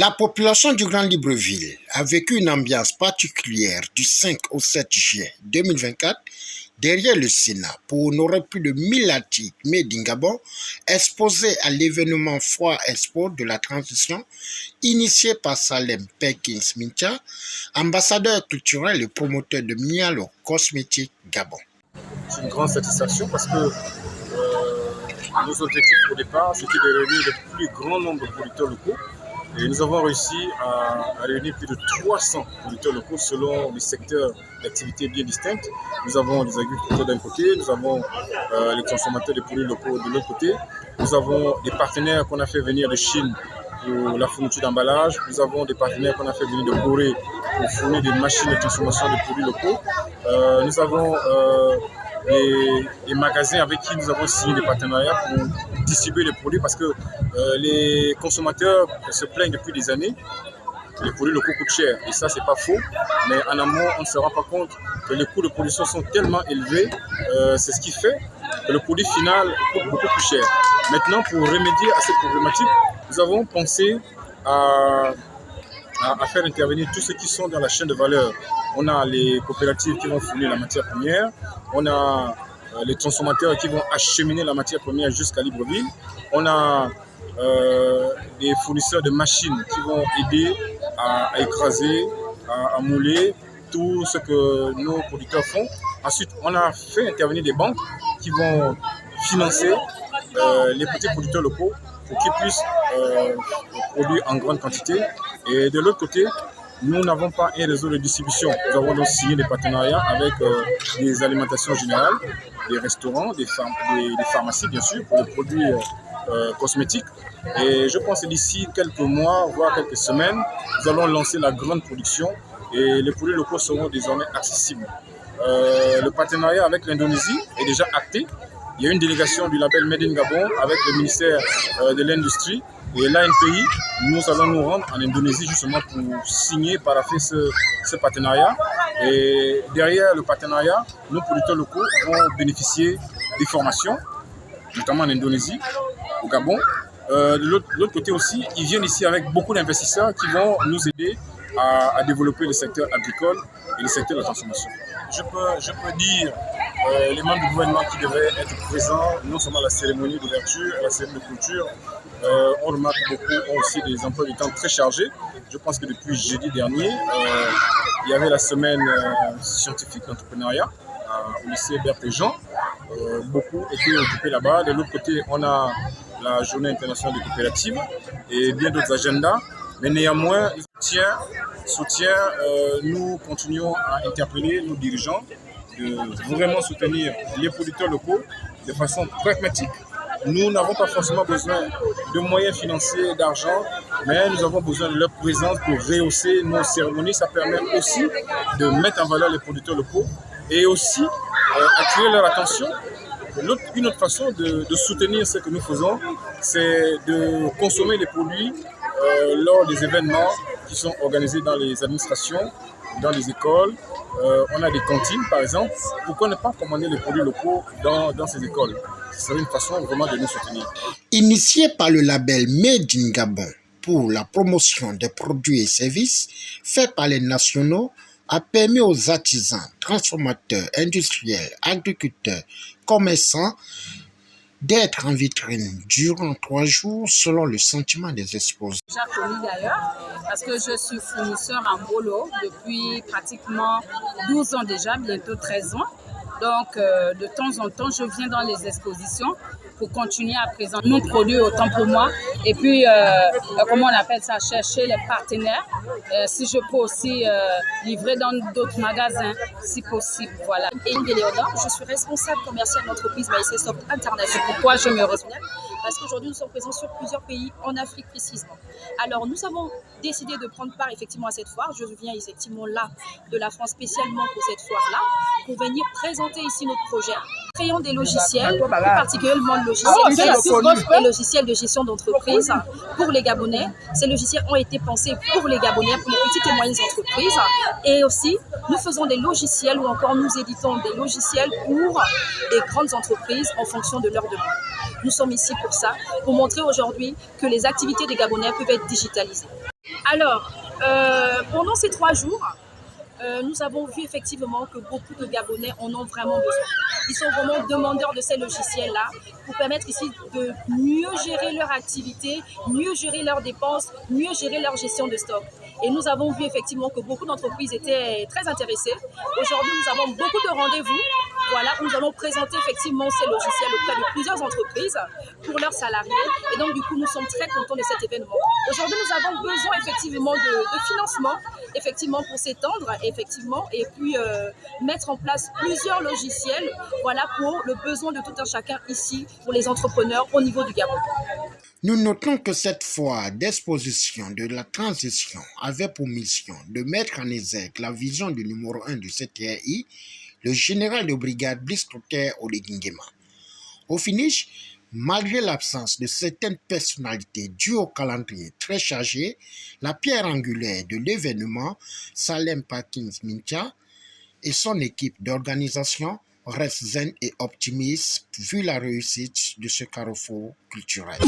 La population du Grand Libreville a vécu une ambiance particulière du 5 au 7 juillet 2024 derrière le Sénat pour honorer plus de 1000 articles made in Gabon exposés à l'événement Foire Expo de la transition initié par Salem Perkins Mincha, ambassadeur culturel et promoteur de Mialo Cosmétique Gabon. C'est une grande satisfaction parce que nos objectifs au départ, c'était de réunir le plus grand nombre de producteurs locaux. Et nous avons réussi à réunir plus de 300 producteurs locaux selon des secteurs d'activité bien distincts. Nous avons les agriculteurs d'un côté, nous avons les consommateurs de produits locaux de l'autre côté. Nous avons des partenaires qu'on a fait venir de Chine pour la fourniture d'emballage. Nous avons des partenaires qu'on a fait venir de Corée pour fournir des machines de transformation de produits locaux. Nous avons des magasins avec qui nous avons signé des partenariats pour distribuer les produits parce que les consommateurs se plaignent depuis des années que les produits locaux coûtent cher. Et ça, c'est pas faux. Mais en amont, on ne se rend pas compte que les coûts de production sont tellement élevés. C'est ce qui fait que le produit final coûte beaucoup plus cher. Maintenant, pour remédier à cette problématique, nous avons pensé à faire intervenir tous ceux qui sont dans la chaîne de valeur. On a les coopératives qui vont fournir la matière première, on a les transformateurs qui vont acheminer la matière première jusqu'à Libreville, on a des fournisseurs de machines qui vont aider à écraser, à mouler tout ce que nos producteurs font. Ensuite, on a fait intervenir des banques qui vont financer les petits producteurs locaux pour qu'ils puissent produire en grande quantité. Et de l'autre côté, nous n'avons pas un réseau de distribution. Nous avons donc signé des partenariats avec des alimentations générales, des restaurants, des pharmacies bien sûr, pour les produits cosmétiques. Et je pense que d'ici quelques mois, voire quelques semaines, nous allons lancer la grande production et les produits locaux seront désormais accessibles. Le partenariat avec l'Indonésie est déjà acté. Il y a une délégation du label Made in Gabon avec le ministère de l'Industrie et l'ANPI. Nous allons nous rendre en Indonésie justement pour signer, paraffer ce partenariat. Et derrière le partenariat, nos producteurs locaux vont bénéficier des formations, notamment en Indonésie, au Gabon. De l'autre côté aussi, ils viennent ici avec beaucoup d'investisseurs qui vont nous aider à développer le secteur agricole et le secteur de la transformation. Je peux dire les membres du gouvernement qui devraient être présents, non seulement à la cérémonie d'ouverture, à la cérémonie de clôture. On remarque beaucoup ont aussi des emplois du temps très chargés. Je pense que depuis jeudi dernier, il y avait la semaine scientifique d'entrepreneuriat au lycée Berthe-Jean. Beaucoup étaient occupés là-bas. De l'autre côté, on a la journée internationale des coopératives et bien d'autres agendas. Mais néanmoins, nous continuons à interpeller nos dirigeants de vraiment soutenir les producteurs locaux de façon pragmatique. Nous n'avons pas forcément besoin de moyens financiers, d'argent, mais nous avons besoin de leur présence pour rehausser nos cérémonies. Ça permet aussi de mettre en valeur les producteurs locaux et aussi attirer leur attention. Une autre façon de soutenir ce que nous faisons, c'est de consommer les produits lors des événements qui sont organisés dans les administrations, dans les écoles. On a des cantines, par exemple. Pourquoi ne pas commander les produits locaux dans ces écoles? Ce serait une façon vraiment de nous soutenir. Initié par le label Made in Gabon pour la promotion des produits et services faits par les nationaux, a permis aux artisans, transformateurs, industriels, agriculteurs, commerçants d'être en vitrine durant 3 jours selon le sentiment des exposants. J'ai connu d'ailleurs parce que je suis fournisseur en Bolo depuis pratiquement 12 ans déjà, bientôt 13 ans. Donc de temps en temps, je viens dans les expositions pour continuer à présenter mon produit autant pour moi. Et puis, comment on appelle ça, chercher les partenaires. Si je peux aussi livrer dans d'autres magasins, si possible. Voilà. Et Léonard, je suis responsable commercial d'entreprise Maïsé Soft International. Pourquoi je me retrouve? Parce qu'aujourd'hui, nous sommes présents sur plusieurs pays, en Afrique précisément. Alors, nous avons décidé de prendre part effectivement à cette foire. Je viens effectivement là, de la France, spécialement pour cette foire-là, pour venir présenter ici notre projet. Créons des logiciels, plus particulièrement les logiciels de gestion d'entreprise pour les Gabonais. Ces logiciels ont été pensés pour les Gabonais, pour les petites et moyennes entreprises. Et aussi, nous faisons des logiciels ou encore nous éditons des logiciels pour des grandes entreprises en fonction de leurs demandes. Nous sommes ici pour ça, pour montrer aujourd'hui que les activités des Gabonais peuvent être digitalisées. Alors, pendant ces 3 jours, nous avons vu effectivement que beaucoup de Gabonais en ont vraiment besoin. Ils sont vraiment demandeurs de ces logiciels-là pour permettre ici de mieux gérer leur activité, mieux gérer leurs dépenses, mieux gérer leur gestion de stock. Et nous avons vu effectivement que beaucoup d'entreprises étaient très intéressées. Aujourd'hui, nous avons beaucoup de rendez-vous. Voilà, où nous allons présenter effectivement ces logiciels auprès de plusieurs entreprises pour leurs salariés. Et donc, du coup, nous sommes très contents de cet événement. Aujourd'hui, nous avons besoin effectivement de financement, effectivement, pour s'étendre, effectivement, et puis mettre en place plusieurs logiciels, voilà, pour le besoin de tout un chacun ici, pour les entrepreneurs au niveau du Gabon. Nous notons que cette foire d'exposition de la transition avait pour mission de mettre en exergue la vision du numéro 1 du CTRI, le général de brigade Brice Clotaire Oligui-Nguema. Au finish, malgré l'absence de certaines personnalités dues au calendrier très chargé, la pierre angulaire de l'événement, Salem Parkins Mintia, et son équipe d'organisation reste zen et optimiste vu la réussite de ce carrefour culturel.